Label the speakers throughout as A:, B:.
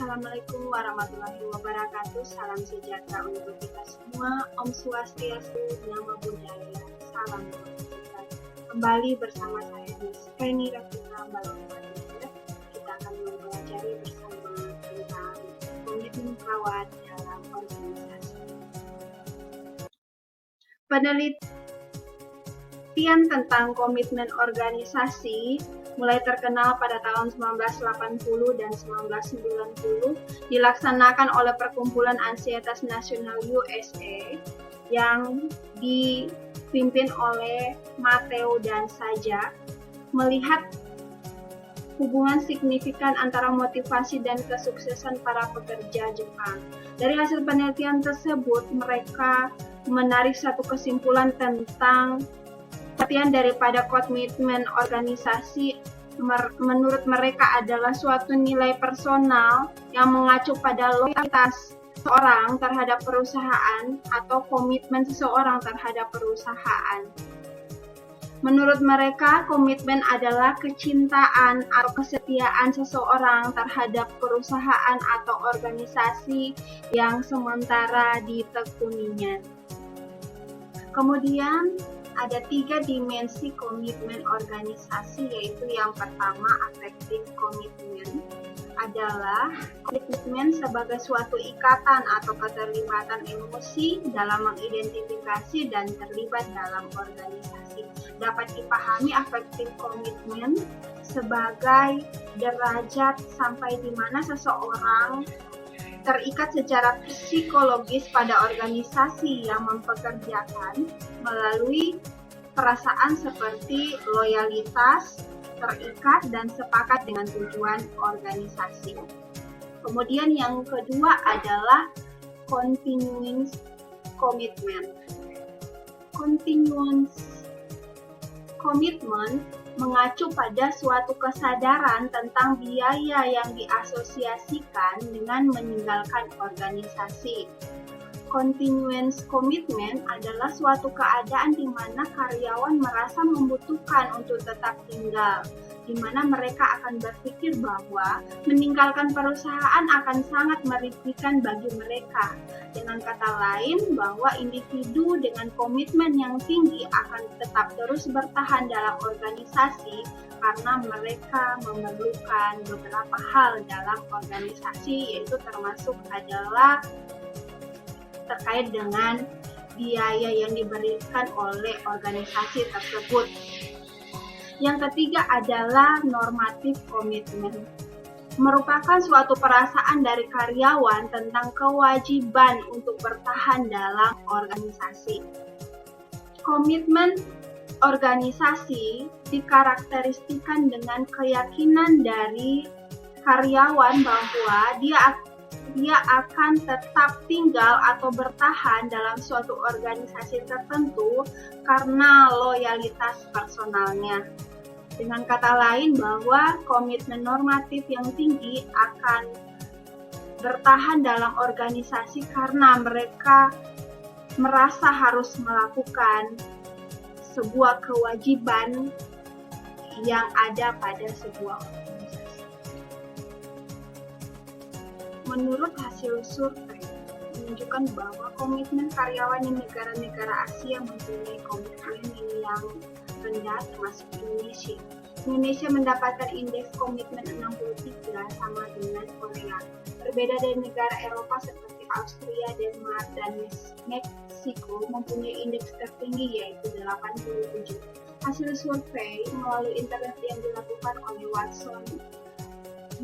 A: Assalamualaikum warahmatullahi wabarakatuh. Salam sejahtera untuk kita semua. Om Swastiastu, Namo Buddhaya, salam kebajikan. Kembali bersama saya Miss Penny Rafika Balongga. Kita akan mempelajari bersama tentang komitmen perawat dalam organisasi. Penelitian tentang komitmen organisasi mulai terkenal pada tahun 1980 dan 1990 dilaksanakan oleh Perkumpulan Ansietas Nasional USA yang dipimpin oleh Matteo dan Sajak, melihat hubungan signifikan antara motivasi dan kesuksesan para pekerja Jepang. Dari hasil penelitian tersebut, mereka menarik satu kesimpulan tentang artian daripada komitmen organisasi. Menurut mereka adalah suatu nilai personal yang mengacu pada loyalitas seseorang terhadap perusahaan atau komitmen seseorang terhadap perusahaan. Menurut mereka, komitmen adalah kecintaan atau kesetiaan seseorang terhadap perusahaan atau organisasi yang sementara ditekuninya. Kemudian ada 3 dimensi komitmen organisasi, yaitu yang pertama affective commitment adalah komitmen sebagai suatu ikatan atau keterlibatan emosi dalam mengidentifikasi dan terlibat dalam organisasi. Dapat dipahami affective commitment sebagai derajat sampai di mana seseorang terikat secara psikologis pada organisasi yang mempekerjakan melalui perasaan seperti loyalitas, terikat, dan sepakat dengan tujuan organisasi. Kemudian yang kedua adalah continuing commitment. Continuous commitment mengacu pada suatu kesadaran tentang biaya yang diasosiasikan dengan meninggalkan organisasi. Continuous commitment adalah suatu keadaan di mana karyawan merasa membutuhkan untuk tetap tinggal, di mana mereka akan berpikir bahwa meninggalkan perusahaan akan sangat merugikan bagi mereka. Dengan kata lain, bahwa individu dengan komitmen yang tinggi akan tetap terus bertahan dalam organisasi karena mereka memerlukan beberapa hal dalam organisasi, yaitu termasuk adalah terkait dengan biaya yang diberikan oleh organisasi tersebut. Yang ketiga adalah normative commitment, merupakan suatu perasaan dari karyawan tentang kewajiban untuk bertahan dalam organisasi. Komitmen organisasi dikarakteristikan dengan keyakinan dari karyawan bahwa dia akan tetap tinggal atau bertahan dalam suatu organisasi tertentu karena loyalitas personalnya. Dengan kata lain, bahwa komitmen normatif yang tinggi akan bertahan dalam organisasi karena mereka merasa harus melakukan sebuah kewajiban yang ada pada sebuah organisasi. Menurut hasil survei menunjukkan bahwa komitmen karyawan di negara-negara Asia mempunyai komitmen yang rendah, termasuk Indonesia. Indonesia mendapatkan indeks komitmen 63 sama dengan Korea. Berbeda dari negara Eropa seperti Austria, Denmark, dan Meksiko mempunyai indeks tertinggi yaitu 87. Hasil survei melalui internet yang dilakukan oleh Watson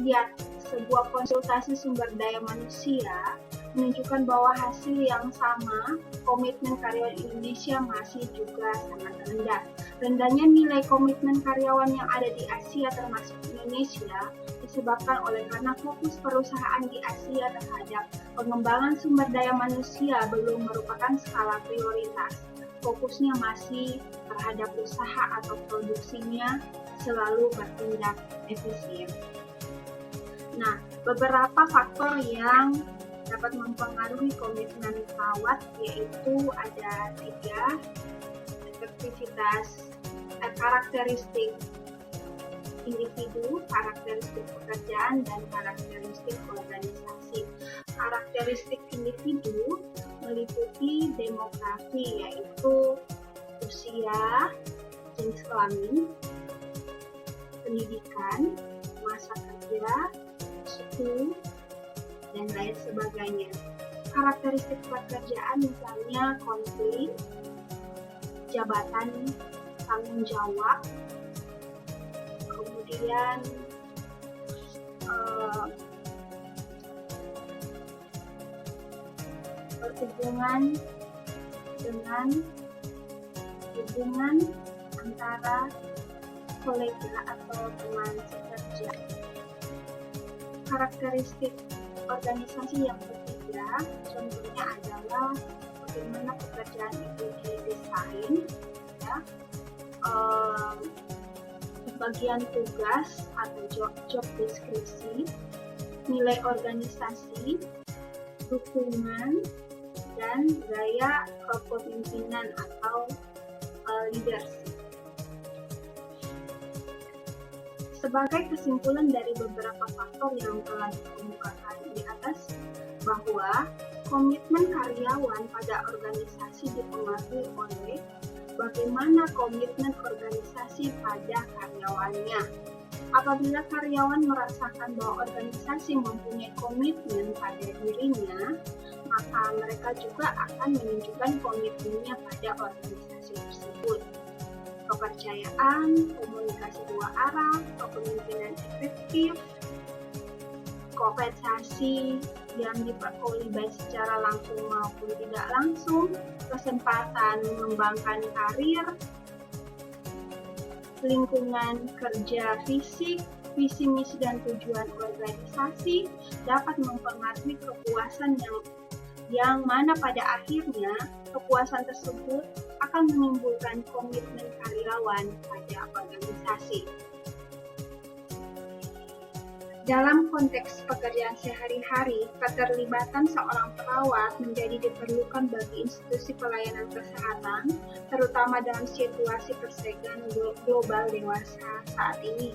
A: lihat sebuah konsultasi sumber daya manusia menunjukkan bahwa hasil yang sama, komitmen karyawan Indonesia masih juga sangat rendah. Rendahnya nilai komitmen karyawan yang ada di Asia termasuk Indonesia disebabkan karena fokus perusahaan di Asia terhadap pengembangan sumber daya manusia belum merupakan skala prioritas. Fokusnya masih terhadap usaha atau produksinya selalu bertindak efisien. Nah, beberapa faktor yang dapat mempengaruhi komitmen perawat yaitu ada 3: efektivitas, karakteristik individu, karakteristik pekerjaan, dan karakteristik organisasi. individu meliputi demografi, yaitu usia, jenis kelamin, pendidikan, masa kerja, suku, dan lain sebagainya. Karakteristik pekerjaan misalnya konflik, jabatan tanggung jawab, kemudian berhubungan dengan hubungan antara kolega atau teman sekerja. Karakteristik organisasi yang ketiga contohnya adalah bagaimana pekerjaan itu didesain, ya, bagian tugas atau job deskripsi, nilai organisasi, dukungan, dan gaya kepemimpinan atau leadership. Sebagai kesimpulan dari beberapa faktor yang telah dikemukakan di atas, bahwa komitmen karyawan pada organisasi dipengaruhi oleh bagaimana komitmen organisasi pada karyawannya. Apabila karyawan merasakan bahwa organisasi mempunyai komitmen pada dirinya, maka mereka juga akan menunjukkan komitmennya pada organisasi tersebut. Kepercayaan, komunikasi dua arah, kepemimpinan efektif, kompensasi yang diperoleh baik secara langsung maupun tidak langsung, kesempatan mengembangkan karir, lingkungan kerja fisik, visi misi dan tujuan organisasi dapat mempengaruhi kepuasan yang mana pada akhirnya kepuasan tersebut akan menimbulkan komitmen karyawan pada organisasi. Dalam konteks pekerjaan sehari-hari, keterlibatan seorang perawat menjadi diperlukan bagi institusi pelayanan kesehatan, terutama dalam situasi persaingan global dewasa saat ini.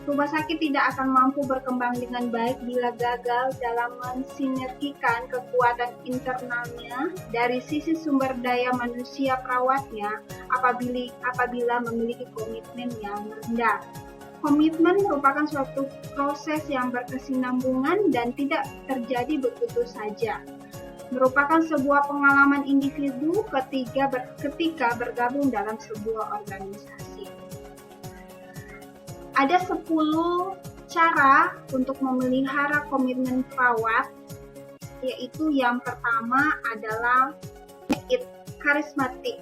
A: Rumah sakit tidak akan mampu berkembang dengan baik bila gagal dalam mensinergikan kekuatan internalnya dari sisi sumber daya manusia perawatnya apabila memiliki komitmen yang rendah. Komitmen merupakan suatu proses yang berkesinambungan dan tidak terjadi begitu saja. Merupakan sebuah pengalaman individu ketika bergabung dalam sebuah organisasi. Ada 10 cara untuk memelihara komitmen perawat, yaitu yang pertama adalah make it charismatic.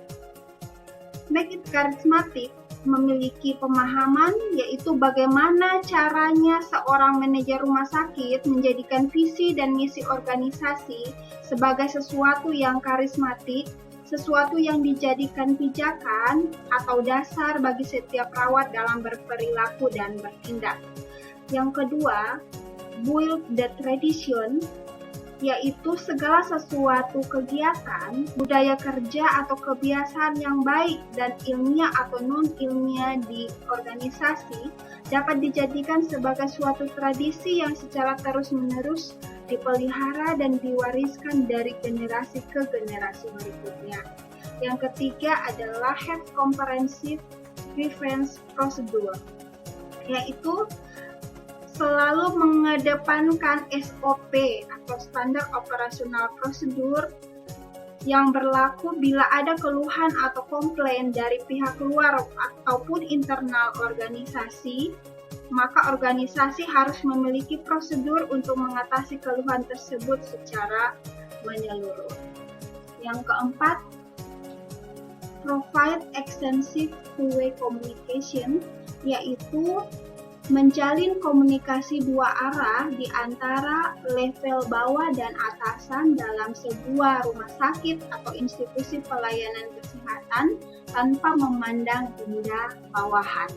A: Make it charismatic memiliki pemahaman yaitu bagaimana caranya seorang manajer rumah sakit menjadikan visi dan misi organisasi sebagai sesuatu yang karismatik, sesuatu yang dijadikan pijakan atau dasar bagi setiap perawat dalam berperilaku dan bertindak. Yang kedua, build the tradition, yaitu segala sesuatu kegiatan, budaya kerja atau kebiasaan yang baik dan ilmiah atau non-ilmiah di organisasi dapat dijadikan sebagai suatu tradisi yang secara terus-menerus dipelihara dan diwariskan dari generasi ke generasi berikutnya. Yang ketiga adalah have comprehensive grievance procedure, yaitu selalu mengedepankan SOP atau standar operasional prosedur yang berlaku bila ada keluhan atau komplain dari pihak luar ataupun internal organisasi, maka organisasi harus memiliki prosedur untuk mengatasi keluhan tersebut secara menyeluruh. Yang keempat, provide extensive two-way communication, yaitu menjalin komunikasi dua arah di antara level bawah dan atasan dalam sebuah rumah sakit atau institusi pelayanan kesehatan tanpa memandang rendah bawahan.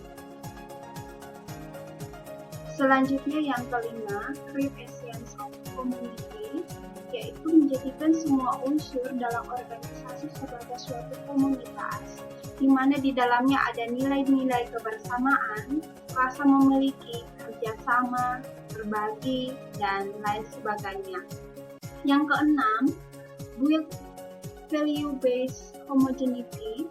A: Selanjutnya yang kelima, create a sense of community, yaitu menjadikan semua unsur dalam organisasi sebagai suatu komunitas, di mana di dalamnya ada nilai-nilai kebersamaan, rasa memiliki, kerjasama, berbagi, dan lain sebagainya. Yang keenam, build value-based homogeneity,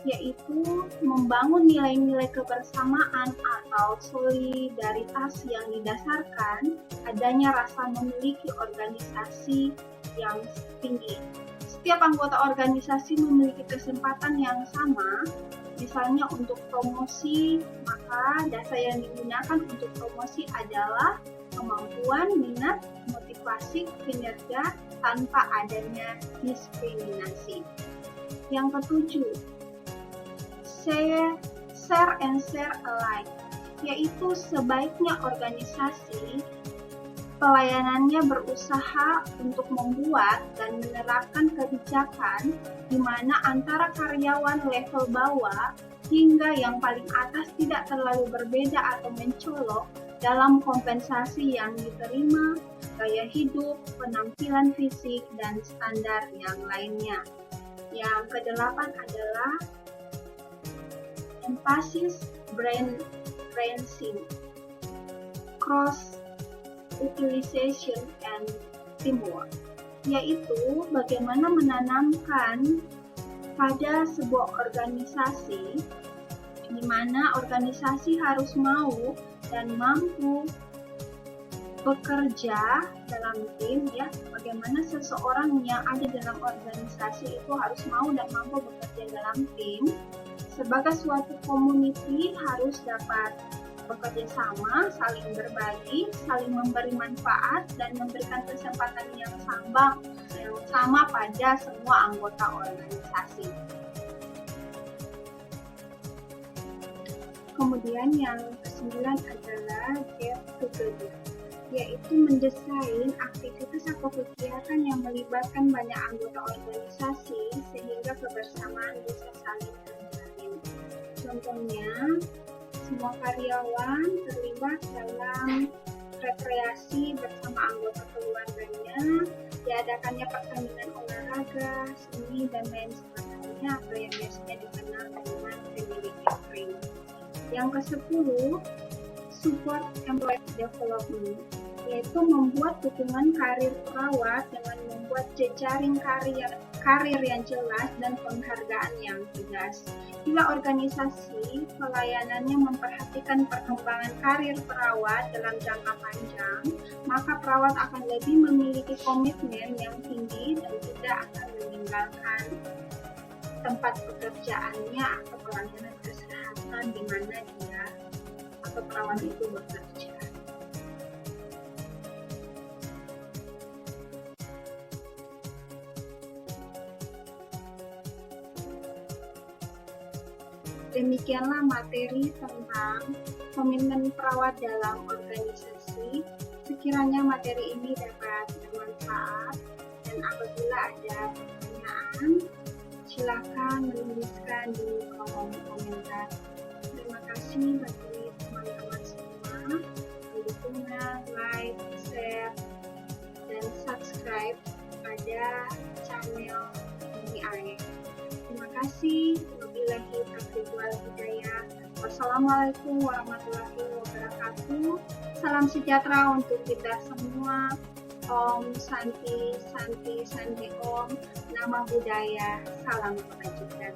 A: yaitu membangun nilai-nilai kebersamaan atau solidaritas yang didasarkan adanya rasa memiliki organisasi yang tinggi. Setiap anggota organisasi memiliki kesempatan yang sama, misalnya untuk promosi, maka dasar yang digunakan untuk promosi adalah kemampuan, minat, motivasi, kinerja tanpa adanya diskriminasi. Yang ketujuh, share and share alike, yaitu sebaiknya organisasi pelayanannya berusaha untuk membuat dan menerapkan kebijakan di mana antara karyawan level bawah hingga yang paling atas tidak terlalu berbeda atau mencolok dalam kompensasi yang diterima, gaya hidup, penampilan fisik, dan standar yang lainnya. Yang kedelapan adalah emphasis branding, cross utilization and teamwork, yaitu bagaimana menanamkan pada sebuah organisasi di mana organisasi harus mau dan mampu bekerja dalam tim, ya, bagaimana seseorang yang ada dalam organisasi itu harus mau dan mampu bekerja dalam tim. Sebagai suatu community harus dapat bekerja sama, saling berbagi, saling memberi manfaat, dan memberikan kesempatan yang sama pada semua anggota organisasi. Kemudian yang kesembilan adalah get together, yaitu mendesain aktivitas atau kegiatan yang melibatkan banyak anggota organisasi sehingga kebersamaan bisa saling terjalin. Contohnya, semua karyawan terlibat dalam rekreasi bersama anggota keluarganya, diadakannya pertandingan olahraga, seni, dan lain sebagainya, atau yang biasanya dikenal dengan family gathering. Yang ke-10, support employee development, yaitu membuat dukungan karir perawat dengan membuat jejaring karir yang jelas dan penghargaan yang tegas. Bila organisasi pelayanannya memperhatikan perkembangan karir perawat dalam jangka panjang, maka perawat akan lebih memiliki komitmen yang tinggi dan tidak akan meninggalkan tempat pekerjaannya atau pelayanan kesehatan di mana dia atau perawat itu bekerja. Demikianlah materi tentang komitmen perawat dalam organisasi. Sekiranya materi ini dapat bermanfaat, dan apabila ada pertanyaan, silakan menuliskan di kolom komentar. Terima kasih bagi teman-teman semua. Dukungan, like, share, dan subscribe pada channel MIAE. Terima kasih. Wabillahi taufiq wal hidayah. Wassalamualaikum warahmatullahi wabarakatuh. Salam sejahtera untuk kita semua. Om Santi Santi Santi Om. Nama budaya. Salam kebajikan.